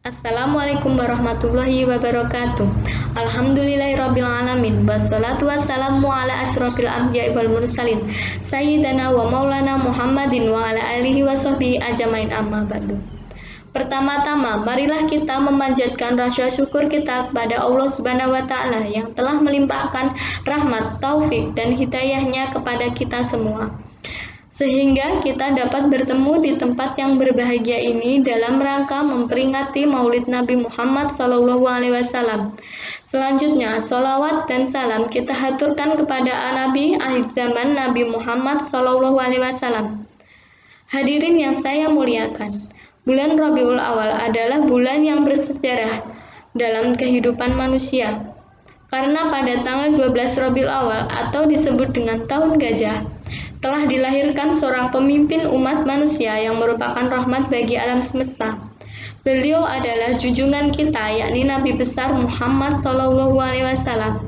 Assalamualaikum warahmatullahi wabarakatuh. Alhamdulillahirabbil alamin. Wassalatu wassalamu ala asyrofil anbiya'i wal mursalin. Sayyidina wa maulana Muhammadin wa ala alihi wa sahbihi ajmain, amma ba'du. Pertama-tama, marilah kita memanjatkan rasa syukur kita kepada Allah Subhanahu wa taala yang telah melimpahkan rahmat, taufik dan hidayahnya kepada kita semua, sehingga kita dapat bertemu di tempat yang berbahagia ini dalam rangka memperingati Maulid Nabi Muhammad SAW. Selanjutnya, sholawat dan salam kita haturkan kepada Nabi akhir zaman Nabi Muhammad SAW. Hadirin yang saya muliakan, bulan Rabiul Awal adalah bulan yang bersejarah dalam kehidupan manusia. Karena pada tanggal 12 Rabiul Awal atau disebut dengan tahun gajah, telah dilahirkan seorang pemimpin umat manusia yang merupakan rahmat bagi alam semesta. Beliau adalah junjungan kita, yakni Nabi besar Muhammad SAW.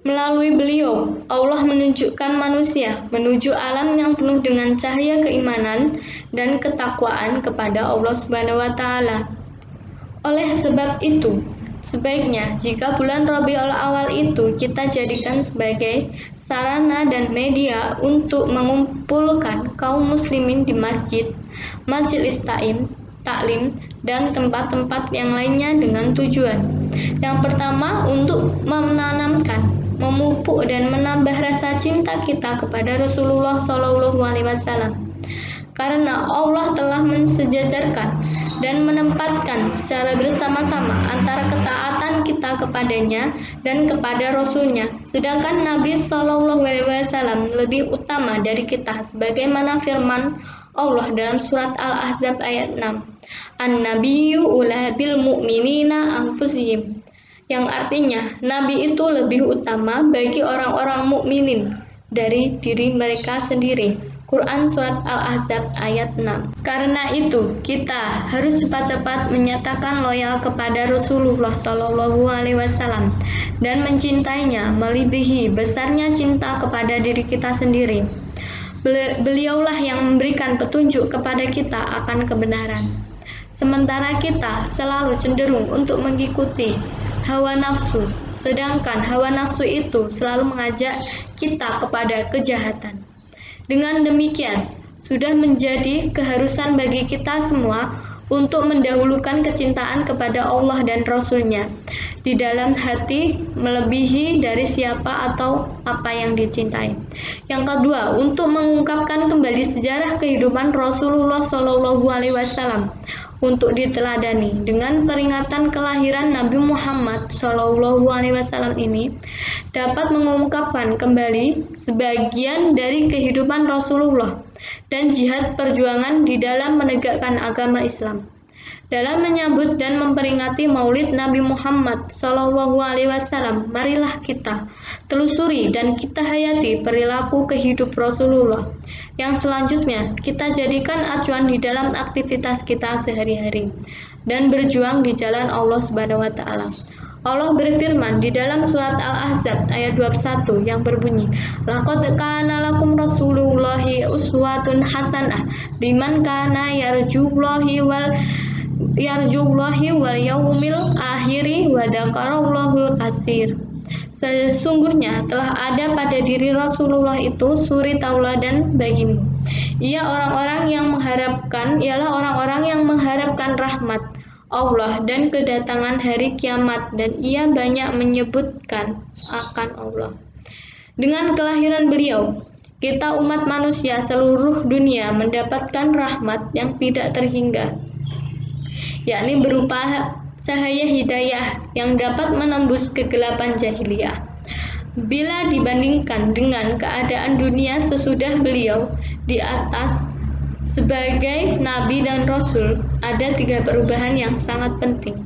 Melalui beliau, Allah menunjukkan manusia menuju alam yang penuh dengan cahaya keimanan dan ketakwaan kepada Allah Subhanahu wa taala. Oleh sebab itu, sebaiknya jika bulan Rabiul Awal itu kita jadikan sebagai sarana dan media untuk mengumpulkan kaum muslimin di masjid, majelis taklim, dan tempat-tempat yang lainnya dengan tujuan. Yang pertama, untuk menanamkan, memupuk dan menambah rasa cinta kita kepada Rasulullah SAW. Karena Allah telah mensejajarkan dan menempatkan secara bersama-sama antara ketaatan kita kepadanya dan kepada Rasulnya. Sedangkan Nabi SAW lebih utama dari kita, sebagaimana firman Allah dalam surat Al-Ahzab ayat 6. An-nabiyyu ula bil mu'minina anfusihim, yang artinya Nabi itu lebih utama bagi orang-orang mukminin dari diri mereka sendiri. Quran Surat Al-Ahzab ayat 6. Karena itu, kita harus cepat-cepat menyatakan loyal kepada Rasulullah SAW dan mencintainya melebihi besarnya cinta kepada diri kita sendiri. Beliaulah yang memberikan petunjuk kepada kita akan kebenaran. Sementara kita selalu cenderung untuk mengikuti hawa nafsu, sedangkan hawa nafsu itu selalu mengajak kita kepada kejahatan. Dengan demikian, sudah menjadi keharusan bagi kita semua untuk mendahulukan kecintaan kepada Allah dan Rasul-Nya di dalam hati melebihi dari siapa atau apa yang dicintai. Yang kedua, untuk mengungkapkan kembali sejarah kehidupan Rasulullah SAW untuk diteladani dengan peringatan kelahiran Nabi Muhammad SAW ini dapat mengungkapkan kembali sebagian dari kehidupan Rasulullah dan jihad perjuangan di dalam menegakkan agama Islam. Dalam menyambut dan memperingati Maulid Nabi Muhammad SAW, marilah kita telusuri dan kita hayati perilaku kehidup Rasulullah yang selanjutnya kita jadikan acuan di dalam aktivitas kita sehari-hari dan berjuang di jalan Allah Subhanahu wa taala. Allah berfirman di dalam surat Al-Ahzab ayat 21 yang berbunyi, Laqad kana lakum rasulullahi uswatun hasanah liman kana yarjullahi wal yaumil akhiri wa dzakarallaha katsir. Sesungguhnya telah ada pada diri Rasulullah itu suri tauladan bagimu. Ialah orang-orang yang mengharapkan rahmat Allah dan kedatangan hari kiamat, dan ia banyak menyebutkan akan Allah. Dengan kelahiran beliau, kita umat manusia seluruh dunia mendapatkan rahmat yang tidak terhingga, yakni berupa cahaya hidayah yang dapat menembus kegelapan jahiliyah. Bila dibandingkan dengan keadaan dunia sesudah beliau di atas sebagai Nabi dan Rasul, ada 3 perubahan yang sangat penting,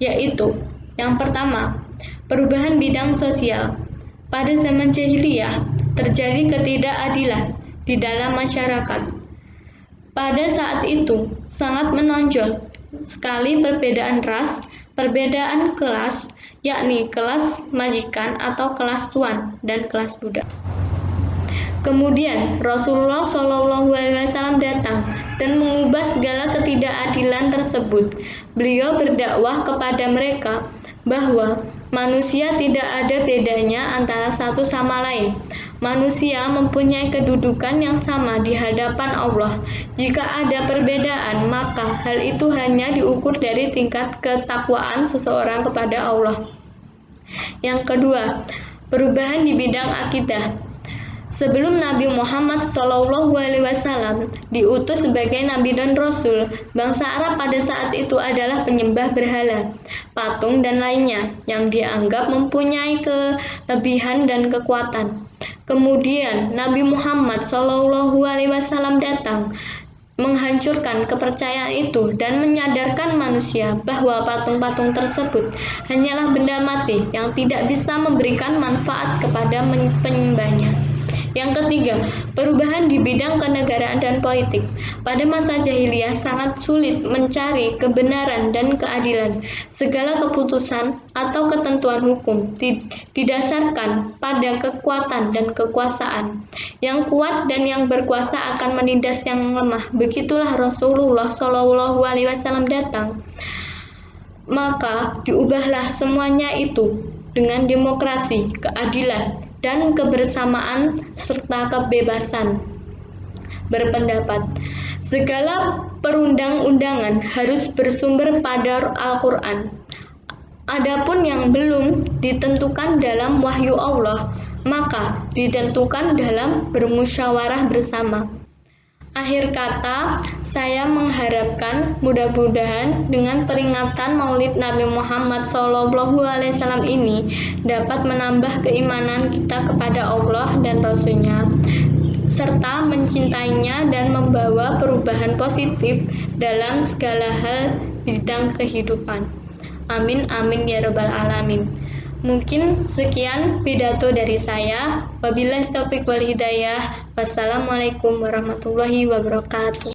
yaitu yang pertama, perubahan bidang sosial. Pada zaman jahiliyah terjadi ketidakadilan di dalam masyarakat. Pada saat itu sangat menonjol sekali perbedaan ras, perbedaan kelas, yakni kelas majikan atau kelas tuan dan kelas budak. Kemudian Rasulullah SAW datang dan mengubah segala ketidakadilan tersebut. Beliau berdakwah kepada mereka bahwa manusia tidak ada bedanya antara satu sama lain. Manusia mempunyai kedudukan yang sama di hadapan Allah. Jika ada perbedaan, maka hal itu hanya diukur dari tingkat ketakwaan seseorang kepada Allah. Yang kedua, perubahan di bidang akidah. Sebelum Nabi Muhammad SAW diutus sebagai Nabi dan Rasul, bangsa Arab pada saat itu adalah penyembah berhala, patung dan lainnya yang dianggap mempunyai kelebihan dan kekuatan. Kemudian Nabi Muhammad SAW datang menghancurkan kepercayaan itu dan menyadarkan manusia bahwa patung-patung tersebut hanyalah benda mati yang tidak bisa memberikan manfaat kepada penyembahnya. Yang ketiga, perubahan di bidang kenegaraan dan politik. Pada masa jahiliyah sangat sulit mencari kebenaran dan keadilan. Segala keputusan atau ketentuan hukum didasarkan pada kekuatan dan kekuasaan. Yang kuat dan yang berkuasa akan menindas yang lemah. Begitulah Rasulullah SAW datang. Maka diubahlah semuanya itu dengan demokrasi, keadilan, dan kebersamaan serta kebebasan berpendapat. Segala perundang-undangan harus bersumber pada Al-Quran. Adapun yang belum ditentukan dalam wahyu Allah, maka ditentukan dalam bermusyawarah bersama. Akhir kata, saya mengharapkan mudah-mudahan dengan peringatan Maulid Nabi Muhammad SAW ini dapat menambah keimanan kita kepada Allah dan Rasul-Nya, serta mencintainya dan membawa perubahan positif dalam segala hal bidang kehidupan. Amin amin ya rabbal alamin. Mungkin sekian pidato dari saya. Wabillahi taufiq wal hidayah. Wassalamualaikum warahmatullahi wabarakatuh.